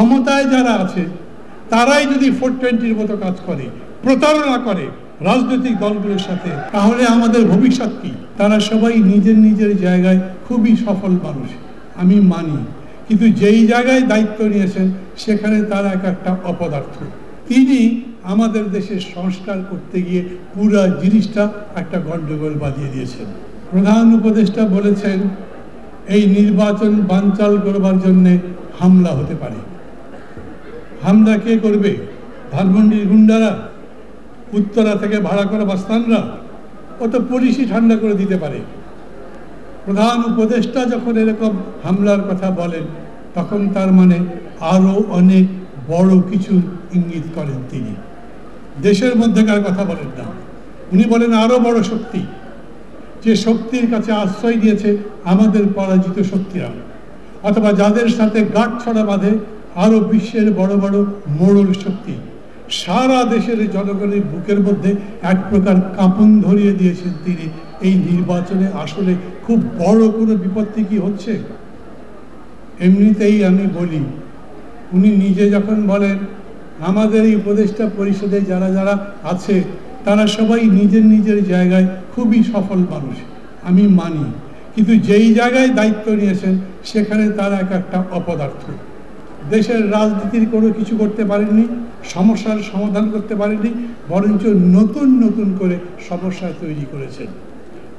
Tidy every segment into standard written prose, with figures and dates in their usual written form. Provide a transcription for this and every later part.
ক্ষমতায় যারা আছে তারাই যদি 420-র মতো কাজ করে, প্রতারণা করে রাজনৈতিক দলগুলোর সাথে, তাহলে আমাদের ভবিষ্যৎ কি? তারা সবাই নিজের নিজের জায়গায় খুবই সফল মানুষ, আমি মানি, কিন্তু যেই জায়গায় দায়িত্ব নিয়েছেন সেখানে তারা একটা অপদার্থ। তিনি আমাদের দেশের সংস্কার করতে গিয়ে পুরো জিনিসটা একটা গন্ডগোল বাঁধিয়ে দিয়েছেন। প্রধান উপদেষ্টা বলেছেন এই নির্বাচন বানচাল করবার জন্য হামলা হতে পারে। হামলা কে করবে? ধানমন্ডির গুন্ডারা, উত্তরা থেকে ভাড়া করা বাস্তানরা? ও তো পুলিশই ঠান্ডা করে দিতে পারে। প্রধান উপদেষ্টা যখন এরকম হামলার কথা বলেন তখন তার মানে আরো অনেক বড় কিছু ইঙ্গিত করেন। তিনি দেশের মধ্যেকার কথা বলেন না, উনি বলেন আরো বড় শক্তি, যে শক্তির কাছে আশ্রয় দিয়েছে আমাদের পরাজিত শক্তিরা, অথবা যাদের সাথে গাঁটছড়া বাঁধে আরো বিশ্বের বড় বড় মোড়ল শক্তি। সারা দেশের জনগণের বুকের মধ্যে এক প্রকার কাঁপন ধরিয়ে দিয়েছেন তিনি। এই নির্বাচনে আসলে খুব বড় কোনো বিপত্তি কি হচ্ছে? এমনিতেই আমি বলি, উনি নিজে যখন বলেন আমাদের এই উপদেষ্টা পরিষদে যারা যারা আছে তারা সবাই নিজের নিজের জায়গায় খুবই সফল মানুষ, আমি মানি, কিন্তু যেই জায়গায় দায়িত্ব নিয়েছেন সেখানে তারা একটা অপদার্থ। দেশের রাজনীতির কোনো কিছু করতে পারেননি, সমস্যার সমাধান করতে পারেননি, বরঞ্চ নতুন নতুন করে সমস্যা তৈরি করেছেন।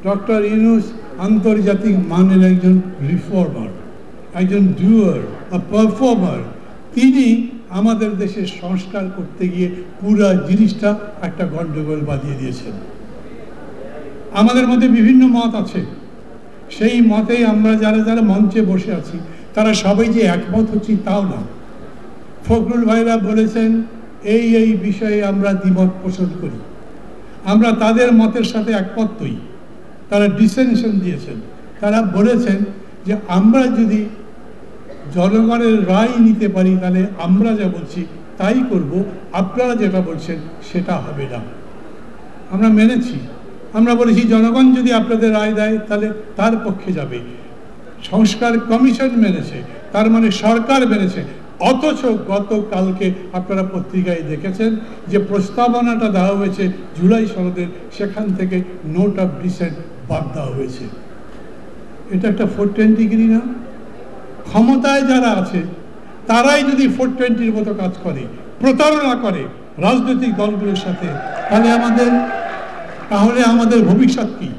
ডক্টর ইউনূস আন্তর্জাতিক মানের একজন রিফর্মার, একজন ডুয়ার, পারফর্মার। তিনি আমাদের দেশের সংস্কার করতে গিয়ে পুরো জিনিসটা একটা গন্ডগোল বাঁধিয়ে দিয়েছেন। আমাদের মধ্যে বিভিন্ন মত আছে, সেই মতেই আমরা যারা যারা মঞ্চে বসে আছি তারা সবাই যে একমত হচ্ছি তাও না। ফখরুল ভাইরা বলেছেন এই এই বিষয়ে আমরা দ্বিমত পোষণ করি, আমরা তাদের মতের সাথে একমত নই। তারা ডিসেনশন দিয়েছেন, তারা বলেছেন যে আমরা যদি জনগণের রায় নিতে পারি তাহলে আমরা যা বলছি তাই করব, আপনারা যেটা বলছেন সেটা হবে না। আমরা মেনেছি, আমরা বলেছি জনগণ যদি আপনাদের রায় দেয় তাহলে তার পক্ষে যাবে। সংস্কার কমিশন মেনেছে, তার মানে সরকার মেনেছে। অথচ গতকালকে আপনারা পত্রিকায় দেখেছেন যে প্রস্তাবনাটা দেওয়া হয়েছে জুলাই সনদের, সেখান থেকে নোট অফ ডিসেন্ট বাদ দেওয়া হয়েছে। এটা একটা 420 না? ক্ষমতায় যারা আছে তারাই যদি 420-র মতো কাজ করে, প্রতারণা করে রাজনৈতিক দলগুলোর সাথে, তাহলে আমাদের ভবিষ্যৎ কি?